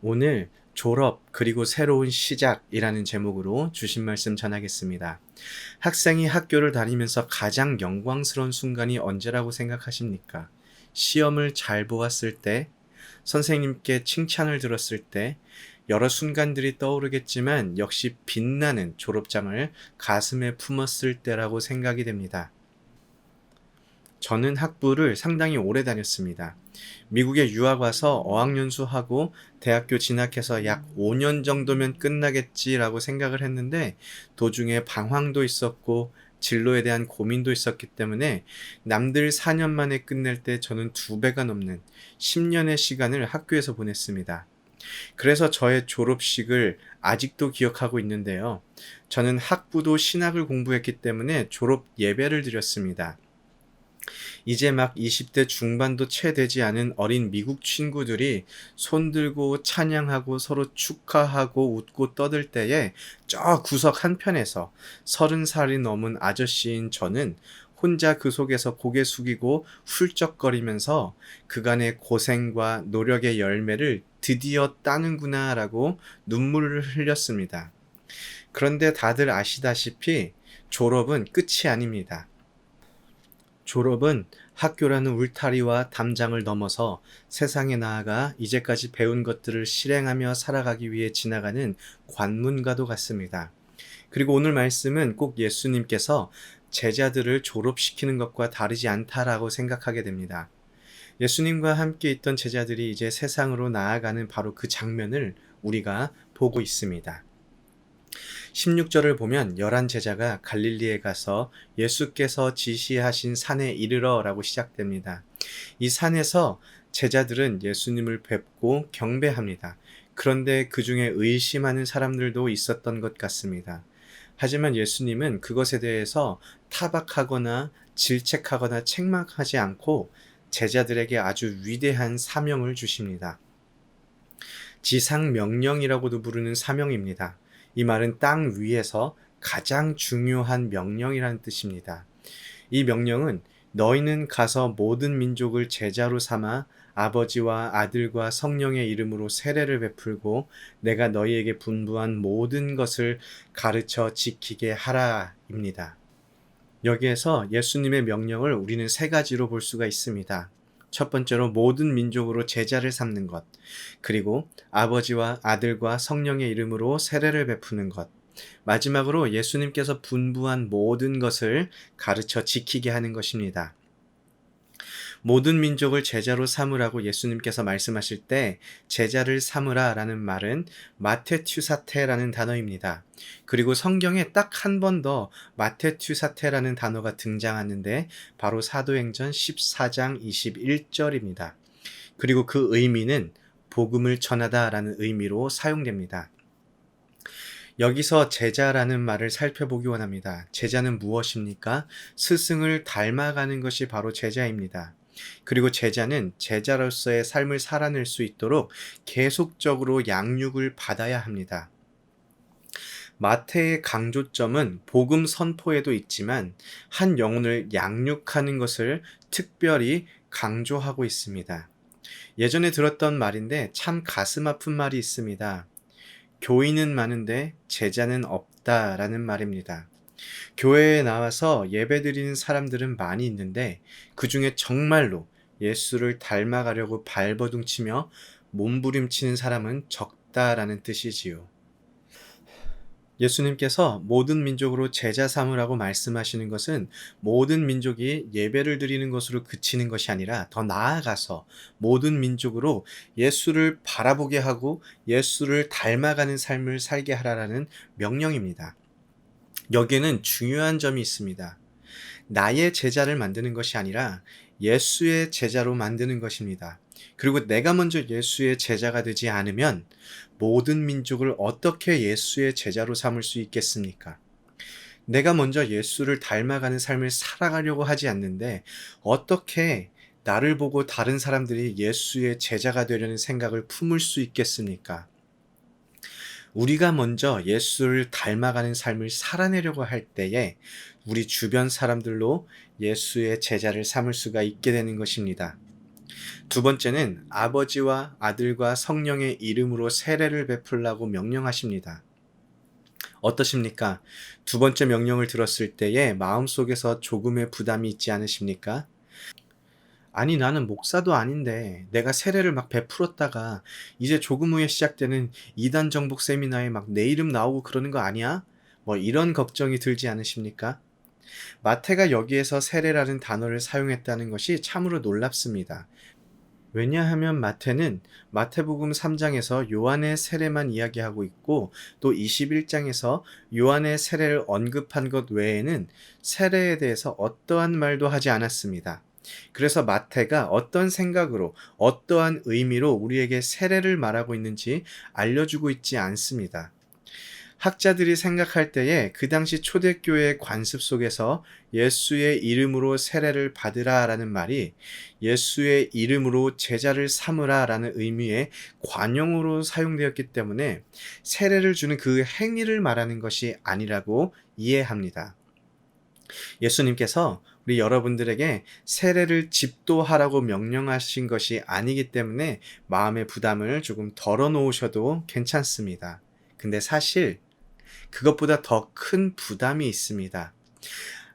오늘 졸업 그리고 새로운 시작이라는 제목으로 주신 말씀 전하겠습니다. 학생이 학교를 다니면서 가장 영광스러운 순간이 언제라고 생각하십니까? 시험을 잘 보았을 때, 선생님께 칭찬을 들었을 때, 여러 순간들이 떠오르겠지만 역시 빛나는 졸업장을 가슴에 품었을 때라고 생각이 됩니다. 저는 학부를 상당히 오래 다녔습니다. 미국에 유학 와서 어학연수하고 대학교 진학해서 약 5년 정도면 끝나겠지라고 생각을 했는데 도중에 방황도 있었고 진로에 대한 고민도 있었기 때문에 남들 4년 만에 끝낼 때 저는 2배가 넘는 10년의 시간을 학교에서 보냈습니다. 그래서 저의 졸업식을 아직도 기억하고 있는데요. 저는 학부도 신학을 공부했기 때문에 졸업 예배를 드렸습니다. 이제 막 20대 중반도 채 되지 않은 어린 미국 친구들이 손들고 찬양하고 서로 축하하고 웃고 떠들 때에 저 구석 한편에서 30살이 넘은 아저씨인 저는 혼자 그 속에서 고개 숙이고 훌쩍거리면서 그간의 고생과 노력의 열매를 드디어 따는구나라고 눈물을 흘렸습니다. 그런데 다들 아시다시피 졸업은 끝이 아닙니다. 졸업은 학교라는 울타리와 담장을 넘어서 세상에 나아가 이제까지 배운 것들을 실행하며 살아가기 위해 지나가는 관문과도 같습니다. 그리고 오늘 말씀은 꼭 예수님께서 제자들을 졸업시키는 것과 다르지 않다라고 생각하게 됩니다. 예수님과 함께 있던 제자들이 이제 세상으로 나아가는 바로 그 장면을 우리가 보고 있습니다. 16절을 보면 11제자가 갈릴리에 가서 예수께서 지시하신 산에 이르러 라고 시작됩니다. 이 산에서 제자들은 예수님을 뵙고 경배합니다. 그런데 그 중에 의심하는 사람들도 있었던 것 같습니다. 하지만 예수님은 그것에 대해서 타박하거나 질책하거나 책망하지 않고 제자들에게 아주 위대한 사명을 주십니다. 지상명령이라고도 부르는 사명입니다. 이 말은 땅 위에서 가장 중요한 명령이라는 뜻입니다. 이 명령은 너희는 가서 모든 민족을 제자로 삼아 아버지와 아들과 성령의 이름으로 세례를 베풀고 내가 너희에게 분부한 모든 것을 가르쳐 지키게 하라입니다. 여기에서 예수님의 명령을 우리는 3가지로 볼 수가 있습니다. 첫 번째로 모든 민족으로 제자를 삼는 것, 그리고 아버지와 아들과 성령의 이름으로 세례를 베푸는 것, 마지막으로 예수님께서 분부한 모든 것을 가르쳐 지키게 하는 것입니다. 모든 민족을 제자로 삼으라고 예수님께서 말씀하실 때 제자를 삼으라 라는 말은 마테튜사테라는 단어입니다. 그리고 성경에 딱 한 번 더 마테튜사테라는 단어가 등장하는데 바로 사도행전 14장 21절입니다. 그리고 그 의미는 복음을 전하다 라는 의미로 사용됩니다. 여기서 제자라는 말을 살펴보기 원합니다. 제자는 무엇입니까? 스승을 닮아가는 것이 바로 제자입니다. 그리고 제자는 제자로서의 삶을 살아낼 수 있도록 계속적으로 양육을 받아야 합니다. 마태의 강조점은 복음 선포에도 있지만 한 영혼을 양육하는 것을 특별히 강조하고 있습니다. 예전에 들었던 말인데 참 가슴 아픈 말이 있습니다. 교인은 많은데 제자는 없다라는 말입니다. 교회에 나와서 예배드리는 사람들은 많이 있는데 그 중에 정말로 예수를 닮아가려고 발버둥치며 몸부림치는 사람은 적다라는 뜻이지요. 예수님께서 모든 민족으로 제자 삼으라고 말씀하시는 것은 모든 민족이 예배를 드리는 것으로 그치는 것이 아니라 더 나아가서 모든 민족으로 예수를 바라보게 하고 예수를 닮아가는 삶을 살게 하라라는 명령입니다. 여기에는 중요한 점이 있습니다. 나의 제자를 만드는 것이 아니라 예수의 제자로 만드는 것입니다. 그리고 내가 먼저 예수의 제자가 되지 않으면 모든 민족을 어떻게 예수의 제자로 삼을 수 있겠습니까? 내가 먼저 예수를 닮아가는 삶을 살아가려고 하지 않는데 어떻게 나를 보고 다른 사람들이 예수의 제자가 되려는 생각을 품을 수 있겠습니까? 우리가 먼저 예수를 닮아가는 삶을 살아내려고 할 때에 우리 주변 사람들로 예수의 제자를 삼을 수가 있게 되는 것입니다. 두 번째는 아버지와 아들과 성령의 이름으로 세례를 베풀라고 명령하십니다. 어떠십니까? 두 번째 명령을 들었을 때에 마음속에서 조금의 부담이 있지 않으십니까? 아니, 나는 목사도 아닌데 내가 세례를 막 베풀었다가 이제 조금 후에 시작되는 이단 정복 세미나에 막 내 이름 나오고 그러는 거 아니야? 뭐 이런 걱정이 들지 않으십니까? 마태가 여기에서 세례라는 단어를 사용했다는 것이 참으로 놀랍습니다. 왜냐하면 마태는 마태복음 3장에서 요한의 세례만 이야기하고 있고 또 21장에서 요한의 세례를 언급한 것 외에는 세례에 대해서 어떠한 말도 하지 않았습니다. 그래서 마태가 어떤 생각으로 어떠한 의미로 우리에게 세례를 말하고 있는지 알려주고 있지 않습니다. 학자들이 생각할 때에 그 당시 초대교회의 관습 속에서 예수의 이름으로 세례를 받으라 라는 말이 예수의 이름으로 제자를 삼으라 라는 의미의 관용어로 사용되었기 때문에 세례를 주는 그 행위를 말하는 것이 아니라고 이해합니다. 예수님께서 우리 여러분들에게 세례를 집도하라고 명령하신 것이 아니기 때문에 마음의 부담을 조금 덜어놓으셔도 괜찮습니다. 근데 사실 그것보다 더 큰 부담이 있습니다.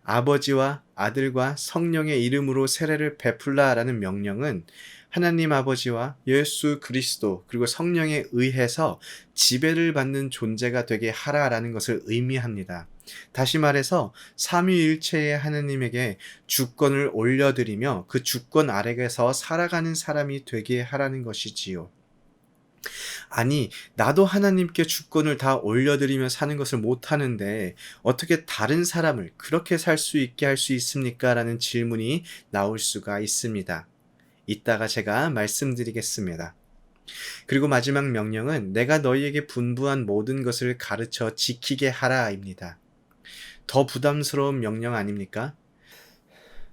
아버지와 아들과 성령의 이름으로 세례를 베풀라라는 명령은 하나님 아버지와 예수 그리스도 그리고 성령에 의해서 지배를 받는 존재가 되게 하라라는 것을 의미합니다. 다시 말해서 삼위일체의 하나님에게 주권을 올려드리며 그 주권 아래에서 살아가는 사람이 되게 하라는 것이지요. 아니, 나도 하나님께 주권을 다 올려드리며 사는 것을 못하는데 어떻게 다른 사람을 그렇게 살 수 있게 할 수 있습니까? 라는 질문이 나올 수가 있습니다. 이따가 제가 말씀드리겠습니다. 그리고 마지막 명령은 내가 너희에게 분부한 모든 것을 가르쳐 지키게 하라입니다. 더 부담스러운 명령 아닙니까?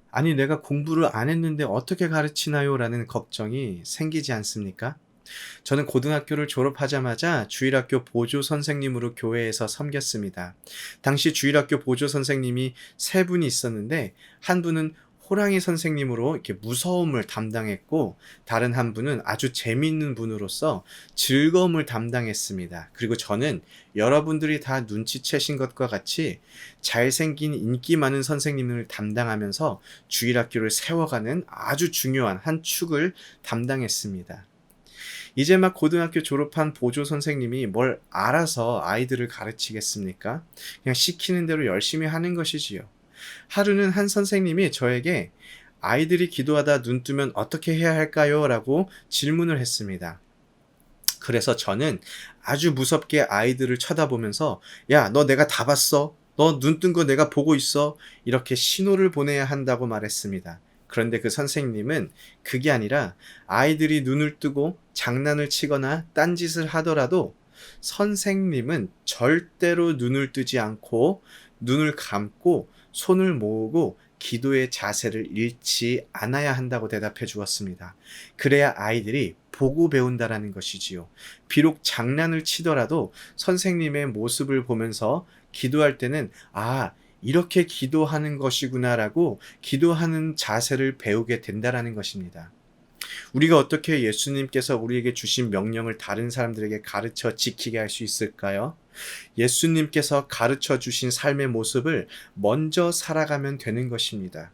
아니, 내가 공부를 안 했는데 어떻게 가르치나요? 라는 걱정이 생기지 않습니까? 저는 고등학교를 졸업하자마자 주일학교 보조 선생님으로 교회에서 섬겼습니다. 당시 주일학교 보조 선생님이 세 분이 있었는데 한 분은 호랑이 선생님으로 이렇게 무서움을 담당했고 다른 한 분은 아주 재미있는 분으로서 즐거움을 담당했습니다. 그리고 저는 여러분들이 다 눈치채신 것과 같이 잘생긴 인기 많은 선생님을 담당하면서 주일학교를 세워가는 아주 중요한 한 축을 담당했습니다. 이제 막 고등학교 졸업한 보조 선생님이 뭘 알아서 아이들을 가르치겠습니까? 그냥 시키는 대로 열심히 하는 것이지요. 하루는 한 선생님이 저에게 아이들이 기도하다 눈 뜨면 어떻게 해야 할까요? 라고 질문을 했습니다. 그래서 저는 아주 무섭게 아이들을 쳐다보면서 야, 너 내가 다 봤어? 너 눈 뜬 거 내가 보고 있어? 이렇게 신호를 보내야 한다고 말했습니다. 그런데 그 선생님은 그게 아니라 아이들이 눈을 뜨고 장난을 치거나 딴짓을 하더라도 선생님은 절대로 눈을 뜨지 않고 눈을 감고 손을 모으고 기도의 자세를 잃지 않아야 한다고 대답해 주었습니다. 그래야 아이들이 보고 배운다라는 것이지요. 비록 장난을 치더라도 선생님의 모습을 보면서 기도할 때는 이렇게 기도하는 것이구나라고 기도하는 자세를 배우게 된다라는 것입니다. 우리가 어떻게 예수님께서 우리에게 주신 명령을 다른 사람들에게 가르쳐 지키게 할 수 있을까요? 예수님께서 가르쳐 주신 삶의 모습을 먼저 살아가면 되는 것입니다.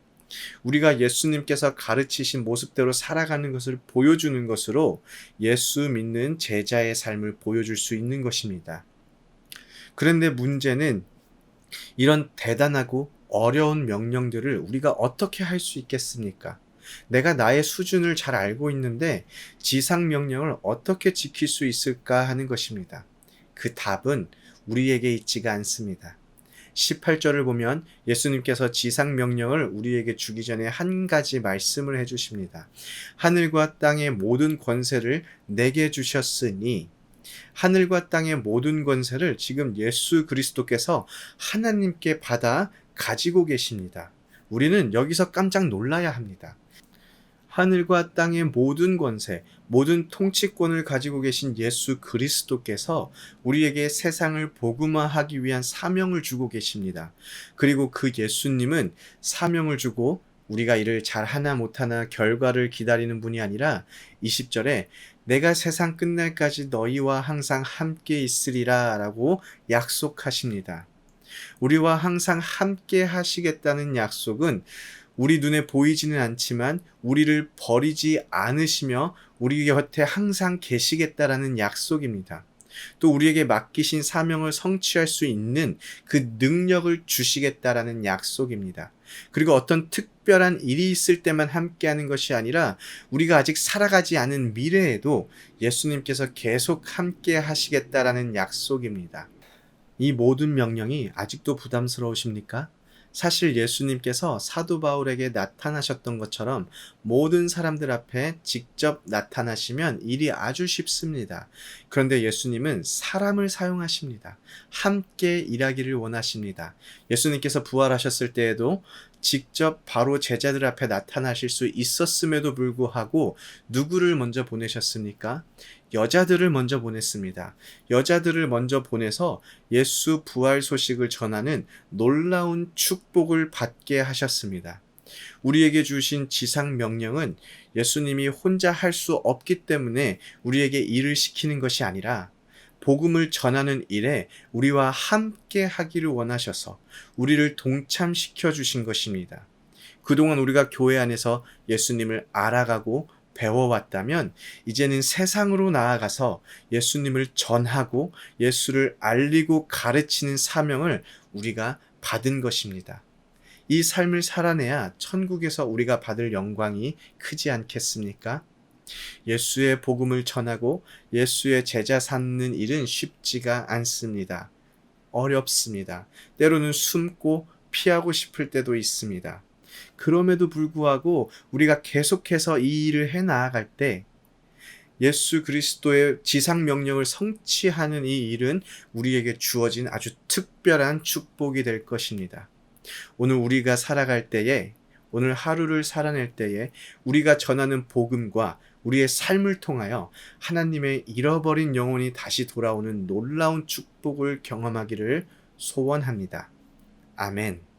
우리가 예수님께서 가르치신 모습대로 살아가는 것을 보여주는 것으로 예수 믿는 제자의 삶을 보여줄 수 있는 것입니다. 그런데 문제는 이런 대단하고 어려운 명령들을 우리가 어떻게 할 수 있겠습니까? 내가 나의 수준을 잘 알고 있는데 지상 명령을 어떻게 지킬 수 있을까 하는 것입니다. 그 답은 우리에게 있지가 않습니다. 18절을 보면 예수님께서 지상 명령을 우리에게 주기 전에 한 가지 말씀을 해주십니다. 하늘과 땅의 모든 권세를 내게 주셨으니 하늘과 땅의 모든 권세를 지금 예수 그리스도께서 하나님께 받아 가지고 계십니다. 우리는 여기서 깜짝 놀라야 합니다. 하늘과 땅의 모든 권세, 모든 통치권을 가지고 계신 예수 그리스도께서 우리에게 세상을 복음화하기 위한 사명을 주고 계십니다. 그리고 그 예수님은 사명을 주고 우리가 일을 잘하나 못하나 결과를 기다리는 분이 아니라 20절에 내가 세상 끝날까지 너희와 항상 함께 있으리라 라고 약속하십니다. 우리와 항상 함께 하시겠다는 약속은 우리 눈에 보이지는 않지만 우리를 버리지 않으시며 우리 곁에 항상 계시겠다라는 약속입니다. 또 우리에게 맡기신 사명을 성취할 수 있는 그 능력을 주시겠다라는 약속입니다. 그리고 어떤 특별한 일이 있을 때만 함께하는 것이 아니라 우리가 아직 살아가지 않은 미래에도 예수님께서 계속 함께 하시겠다라는 약속입니다. 이 모든 명령이 아직도 부담스러우십니까? 사실 예수님께서 사도 바울에게 나타나셨던 것처럼 모든 사람들 앞에 직접 나타나시면 일이 아주 쉽습니다. 그런데 예수님은 사람을 사용하십니다. 함께 일하기를 원하십니다. 예수님께서 부활하셨을 때에도 직접 바로 제자들 앞에 나타나실 수 있었음에도 불구하고 누구를 먼저 보내셨습니까? 여자들을 먼저 보냈습니다. 여자들을 먼저 보내서 예수 부활 소식을 전하는 놀라운 축복을 받게 하셨습니다. 우리에게 주신 지상 명령은 예수님이 혼자 할 수 없기 때문에 우리에게 일을 시키는 것이 아니라 복음을 전하는 일에 우리와 함께 하기를 원하셔서 우리를 동참시켜 주신 것입니다. 그동안 우리가 교회 안에서 예수님을 알아가고 배워왔다면 이제는 세상으로 나아가서 예수님을 전하고 예수를 알리고 가르치는 사명을 우리가 받은 것입니다. 이 삶을 살아내야 천국에서 우리가 받을 영광이 크지 않겠습니까? 예수의 복음을 전하고 예수의 제자 삼는 일은 쉽지가 않습니다. 어렵습니다. 때로는 숨고 피하고 싶을 때도 있습니다. 그럼에도 불구하고 우리가 계속해서 이 일을 해 나아갈 때 예수 그리스도의 지상 명령을 성취하는 이 일은 우리에게 주어진 아주 특별한 축복이 될 것입니다. 오늘 우리가 살아갈 때에, 오늘 하루를 살아낼 때에 우리가 전하는 복음과 우리의 삶을 통하여 하나님의 잃어버린 영혼이 다시 돌아오는 놀라운 축복을 경험하기를 소원합니다. 아멘.